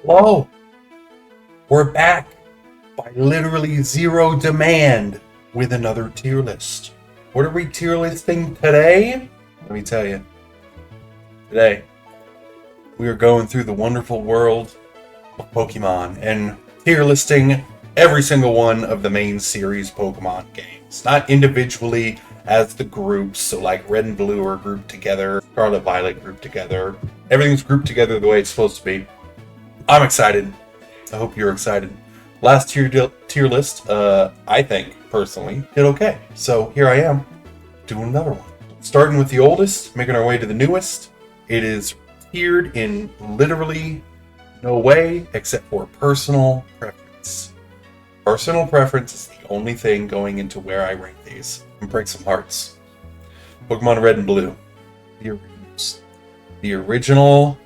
Hello, we're back by literally zero demand with another tier list. What are we tier listing today? Let me tell you. Today, we are going through the wonderful world of Pokemon and tier listing every single one of the main series Pokemon games. Not individually as the groups, so like Red and Blue are grouped together, Scarlet Violet grouped together. Everything's grouped together the way it's supposed to be. I'm excited. I hope you're excited. Last tier list, I think, personally, did okay. So here I am, doing another one. Starting with the oldest, making our way to the newest. It is tiered in literally no way except for personal preference. Personal preference is the only thing going into where I rank these. And break some hearts. Pokemon Red and Blue. The original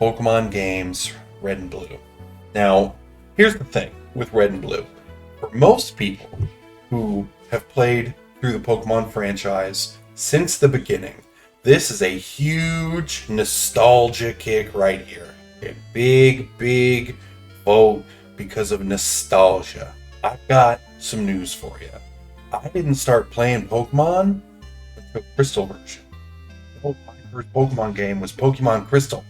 Pokemon games, Red and Blue. Now, here's the thing with Red and Blue. For most people who have played through the Pokemon franchise since the beginning, this is a huge nostalgia kick right here. A big vote because of nostalgia. I've got some news for you. I didn't start playing Pokemon until Crystal version. My first Pokemon game was Pokemon Crystal.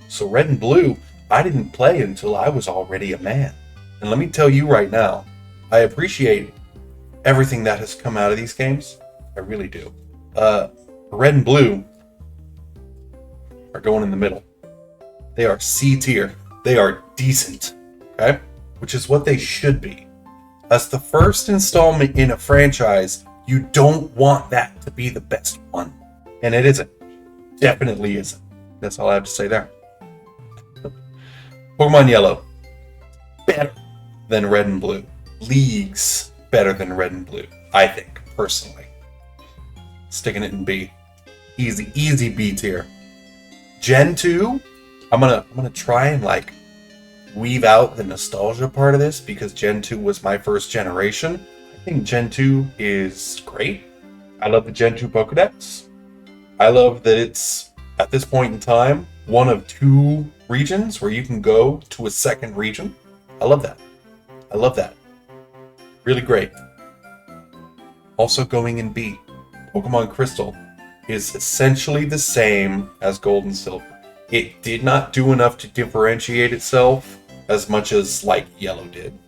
So Red and Blue, I didn't play until I was already a man. And let me tell you right now, I appreciate everything that has come out of these games. I really do. Red and Blue are going in the middle. They are C tier. They are decent. Okay? Which is what they should be. As the first installment in a franchise, you don't want that to be the best one. And it isn't. Definitely isn't. That's all I have to say there. Pokemon Yellow, better than Red and Blue. Leagues better than Red and Blue, I think, personally. Sticking it in B. Easy B tier. Gen 2, I'm gonna try and like weave out the nostalgia part of this because Gen 2 was my first generation. I think Gen 2 is great. I love the Gen 2 Pokedex. I love that it's, at this point in time, one of two regions where you can go to a second region. I love that. Really great. Also going in B, Pokemon Crystal is essentially the same as Gold and Silver. It did not do enough to differentiate itself as much as like Yellow did.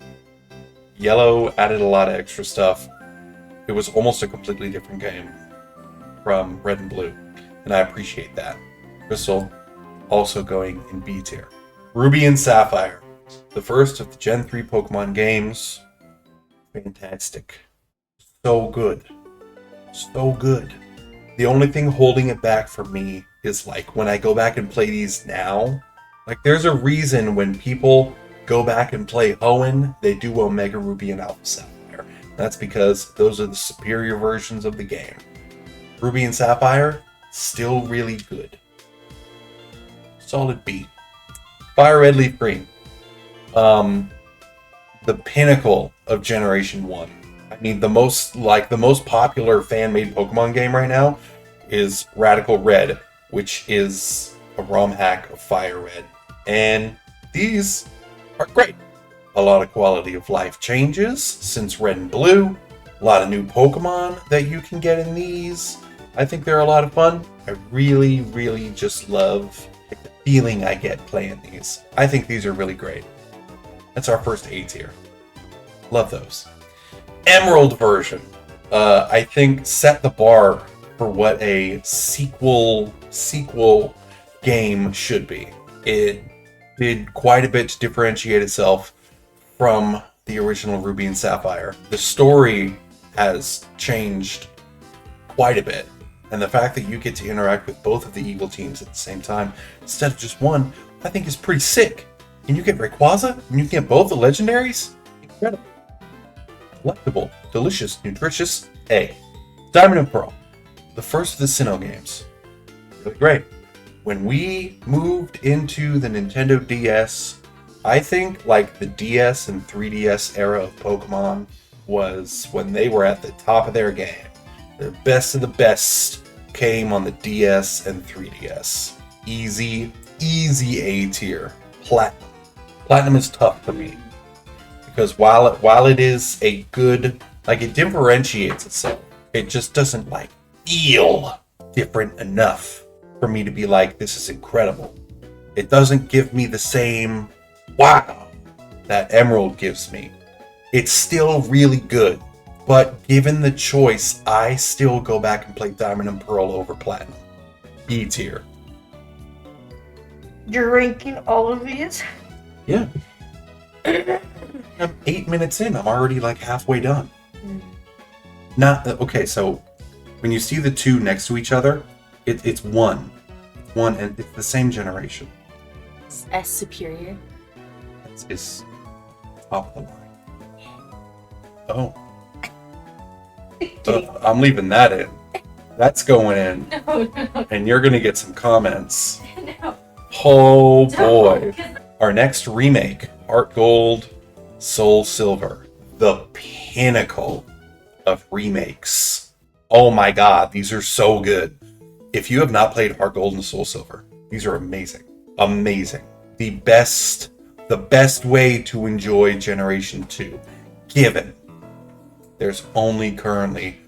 Yellow added a lot of extra stuff. It was almost a completely different game from Red and Blue, and I appreciate that. Crystal also going in B tier. Ruby and Sapphire, the first of the Gen 3 Pokemon games. Fantastic. So good. The only thing holding it back for me is like when I go back and play these now, like there's a reason when people go back and play Hoenn, they do Omega Ruby and Alpha Sapphire. That's because those are the superior versions of the game. Ruby and Sapphire, still really good. Solid B. Fire Red, Leaf Green. The pinnacle of Generation 1. I mean, the most popular fan-made Pokemon game right now is Radical Red, which is a ROM hack of Fire Red. And these are great. A lot of quality of life changes since Red and Blue. A lot of new Pokemon that you can get in these. I think they're a lot of fun. I really just love the feeling I get playing these. I think these are really great. That's our first A tier. Love those. Emerald version, I think set the bar for what a sequel game should be. It did quite a bit to differentiate itself from the original Ruby and Sapphire. The story has changed quite a bit. And the fact that you get to interact with both of the Eagle teams at the same time, instead of just one, I think is pretty sick. And you get Rayquaza, and you get both the legendaries? Incredible. Delectable, delicious, nutritious, A. Diamond and Pearl, the first of the Sinnoh games. Really great. When we moved into the Nintendo DS, I think like the DS and 3DS era of Pokemon was when they were at the top of their game. The best of the best came on the DS and 3DS. Easy A tier. Platinum. Platinum is tough for me because while it is a good, like, it differentiates itself, it just doesn't like feel different enough for me to be like, this is incredible. It doesn't give me the same wow that Emerald gives me. It's still really good, but given the choice, I still go back and play Diamond and Pearl over Platinum. B tier. You're ranking all of these? Yeah. I'm 8 minutes in. I'm already like halfway done. Okay, so when you see the two next to each other, it's one. And it's the same generation. Is S superior? It's top of the line. Oh. I'm leaving that in. That's going in. No. And you're going to get some comments. No. Oh boy. Our next remake, Heart Gold, Soul Silver. The pinnacle of remakes. Oh my god, these are so good. If you have not played Heart Gold and Soul Silver, these are amazing. Amazing. The best way to enjoy Generation 2. Given there's only currently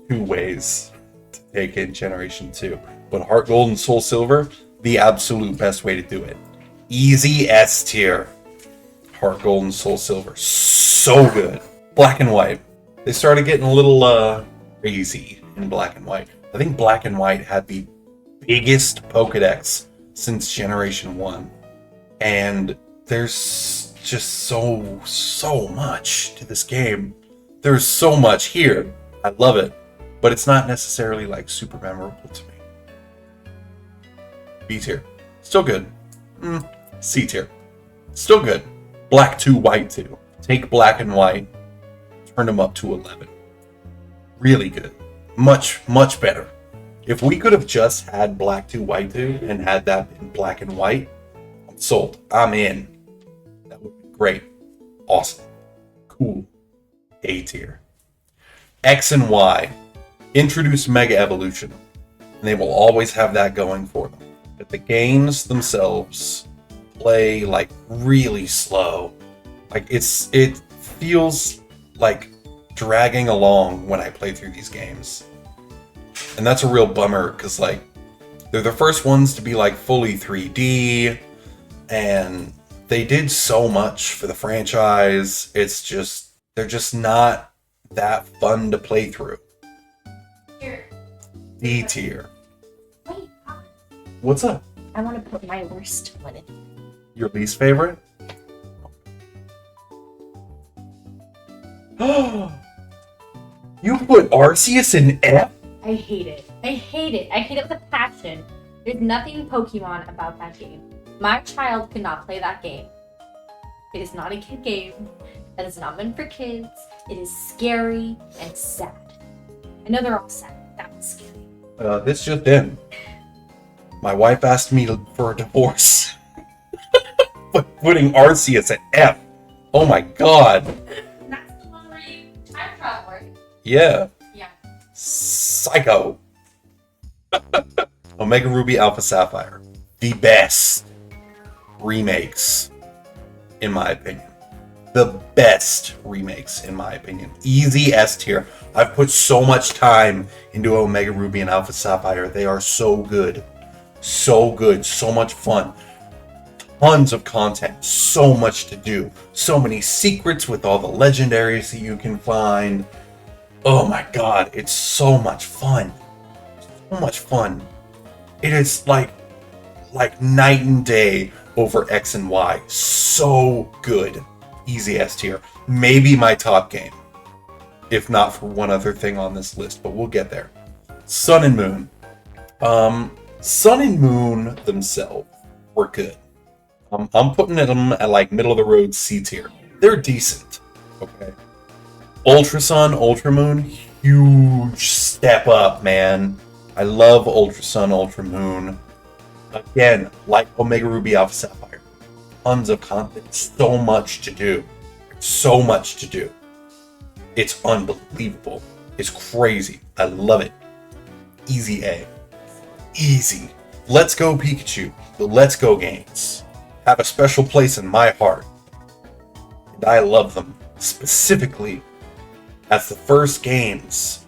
2 ways to take in Generation 2. But Heart Gold and Soul Silver, the absolute best way to do it. Easy S tier. Heart Gold and Soul Silver. So good. Black and White. They started getting a little crazy in Black and White. I think Black and White had the biggest Pokédex since Generation 1. And there's just so much to this game. There's so much here. I love it. But it's not necessarily like super memorable to me. B tier. Still good. C tier. Still good. Black 2, White 2. Take Black and White. Turn them up to 11. Really good. Much better. If we could have just had Black 2, White 2 and had that in Black and White, I'm sold. I'm in. That would be great. Awesome. Cool. A tier. X and Y. Introduce Mega Evolution. And they will always have that going for them. But the games themselves play like really slow. Like it feels like dragging along when I play through these games. And that's a real bummer because like they're the first ones to be like fully 3D and they did so much for the franchise. They're just not that fun to play through. Here. D tier. Wait. What's up? I want to put my worst one in. Your least favorite? You put Arceus in F? I hate it. I hate it. I hate it with a passion. There's nothing Pokemon about that game. My child could not play that game. It is not a kid game. That is not meant for kids. It is scary and sad. I know they're all sad. That was scary. This just in. My wife asked me for a divorce. But putting Arceus at F. Oh my god. That's the one where you time travel, right? Yeah. Yeah. Psycho. Omega Ruby Alpha Sapphire. The best remakes, in my opinion. The best remakes, in my opinion. Easy S tier. I've put so much time into Omega Ruby and Alpha Sapphire. They are so good. So good. So much fun. Tons of content. So much to do. So many secrets with all the legendaries that you can find. Oh my god. It's so much fun. So much fun. It is like night and day over X and Y. So good. Easy S tier. Maybe my top game. If not for one other thing on this list, but we'll get there. Sun and Moon. Sun and Moon themselves were good. I'm putting them at like middle of the road C tier. They're decent. Okay. Ultra Sun, Ultra Moon, huge step up, man. I love Ultra Sun, Ultra Moon. Again, like Omega Ruby Alpha Sapphire. Tons of content. So much to do. So much to do. It's unbelievable. It's crazy. I love it. Easy A. Easy. Let's Go Pikachu. The Let's Go games. have a special place in my heart. And I love them, specifically as the first games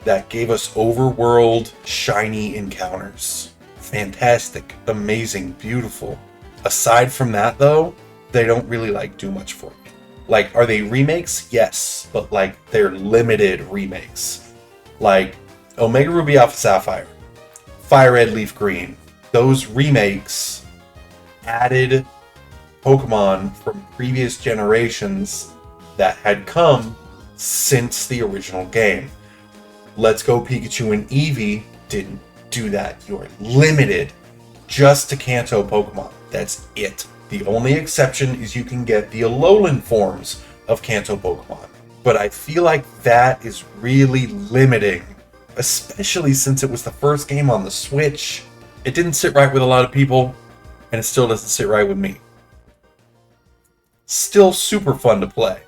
that gave us overworld shiny encounters. Fantastic, amazing, beautiful. Aside from that though, they don't really do much for me. Like, are they remakes? Yes, but they're limited remakes. Like Omega Ruby Alpha Sapphire, Fire Red Leaf Green. Those remakes added Pokemon from previous generations that had come since the original game. Let's Go Pikachu and Eevee didn't do that. You're limited just to Kanto Pokemon. That's it. The only exception is you can get the Alolan forms of Kanto Pokemon. But I feel like that is really limiting, especially since it was the first game on the Switch. It didn't sit right with a lot of people, and it still doesn't sit right with me. Still super fun to play.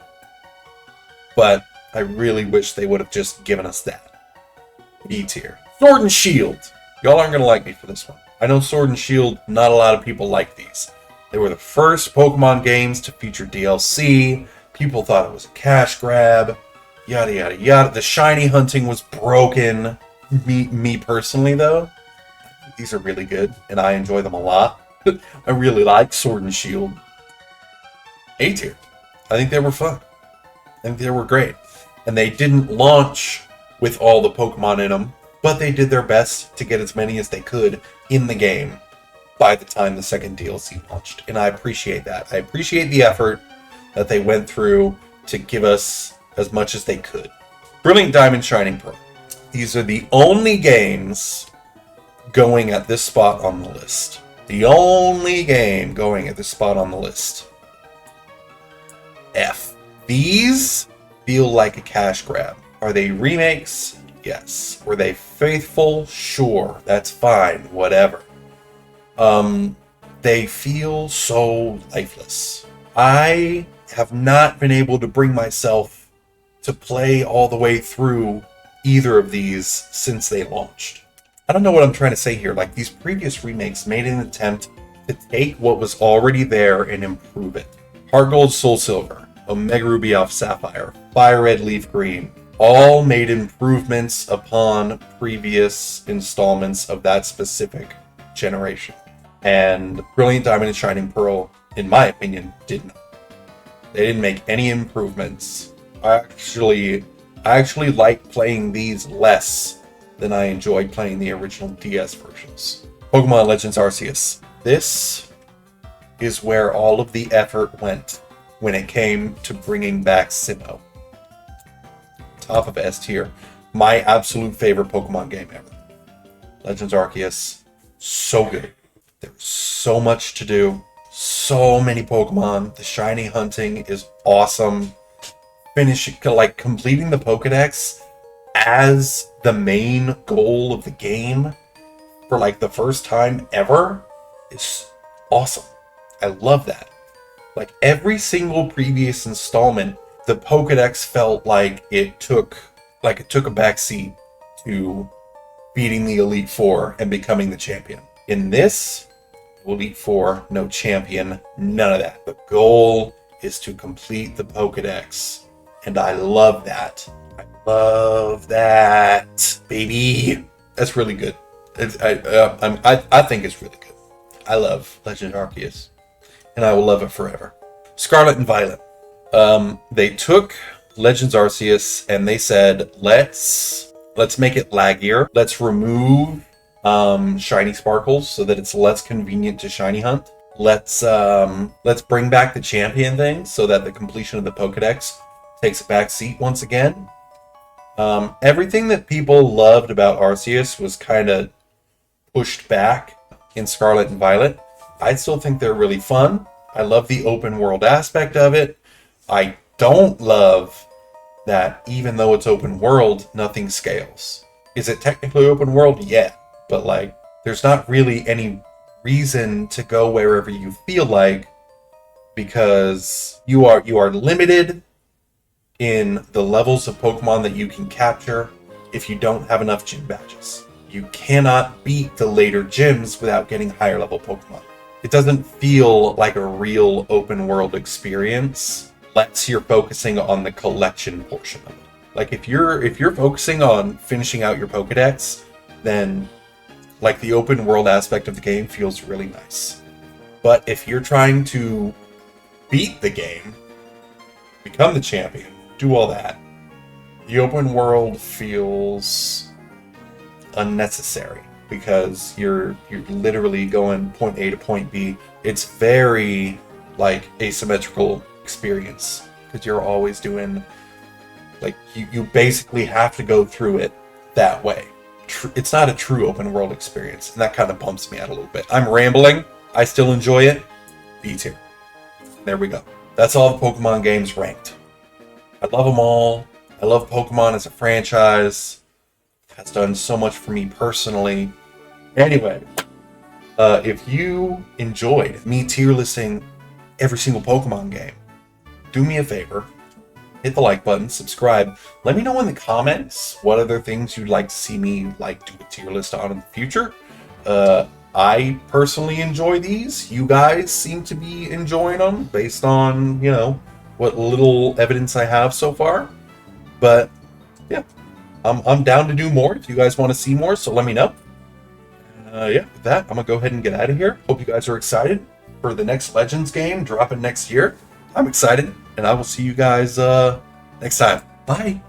But I really wish they would have just given us that. B tier. Sword and Shield. Y'all aren't going to like me for this one. I know Sword and Shield, not a lot of people like these. They were the first Pokemon games to feature DLC. People thought it was a cash grab. Yada, yada, yada. The shiny hunting was broken. Me personally, though, these are really good, and I enjoy them a lot. I really like Sword and Shield. A tier. I think they were fun. I think they were great. And they didn't launch with all the Pokemon in them, but they did their best to get as many as they could in the game by the time the second DLC launched. And I appreciate that. I appreciate the effort that they went through to give us as much as they could. Brilliant Diamond, Shining Pearl. These are the only games going at this spot on the list. The only game going at this spot on the list. F. These feel like a cash grab. Are they remakes? Yes. Were they faithful? Sure. That's fine. Whatever. They feel so lifeless. I have not been able to bring myself to play all the way through either of these since they launched. I don't know what I'm trying to say here. These previous remakes made an attempt to take what was already there and improve it. Heart Gold, Soul Silver, Omega Ruby Alpha Sapphire, Fire Red Leaf Green, all made improvements upon previous installments of that specific generation. And Brilliant Diamond and Shining Pearl, in my opinion, did not. They didn't make any improvements. I actually like playing these less than I enjoyed playing the original DS versions. Pokemon Legends Arceus. This is where all of the effort went when it came to bringing back Sinnoh. Top of S tier. My absolute favorite Pokemon game ever. Legends Arceus. So good. There's so much to do. So many Pokemon. The shiny hunting is awesome. Completing the Pokédex as the main goal of the game for the first time ever is awesome. I love that. Every single previous installment, the Pokédex felt like it took a backseat to beating the Elite Four and becoming the champion. In this, Elite Four, no champion, none of that. The goal is to complete the Pokédex. And I love that. I love that, baby. That's really good. I think it's really good. I love Legend Arceus, and I will love it forever. Scarlet and Violet. They took Legends Arceus and they said, let's make it laggier. Let's remove shiny sparkles so that it's less convenient to shiny hunt. Let's bring back the champion thing so that the completion of the Pokédex takes a back seat once again. Everything that people loved about Arceus was kind of pushed back in Scarlet and Violet. I still think they're really fun. I love the open world aspect of it. I don't love that even though it's open world, nothing scales. Is it technically open world? Yeah. But there's not really any reason to go wherever you feel like, because you are limited in the levels of Pokemon that you can capture if you don't have enough gym badges. You cannot beat the later gyms without getting higher level Pokemon. it doesn't feel like a real open world experience unless you're focusing on the collection portion of it. Like if you're focusing on finishing out your Pokédex, then like the open world aspect of the game feels really nice. But if you're trying to beat the game, become the champion, do all that, the open world feels unnecessary because you're literally going point A to point B. It's very like asymmetrical experience because you're always doing like you basically have to go through it that way. It's not a true open world experience, and that kind of bumps me out a little bit. I'm rambling. I still enjoy it. B tier. There we go. That's all the Pokemon games ranked. I love them all. I love Pokemon as a franchise. It has done so much for me personally. Anyway, if you enjoyed me tier listing every single Pokemon game, do me a favor. Hit the like button, subscribe. Let me know in the comments what other things you'd like to see me like do a tier list on in the future. I personally enjoy these. You guys seem to be enjoying them based on, you know, what little evidence I have so far. But yeah, I'm down to do more if you guys want to see more, so let me know. Yeah, with that, I'm gonna go ahead and get out of here. Hope you guys are excited for the next Legends game dropping next year. I'm excited, and I will see you guys next time. Bye.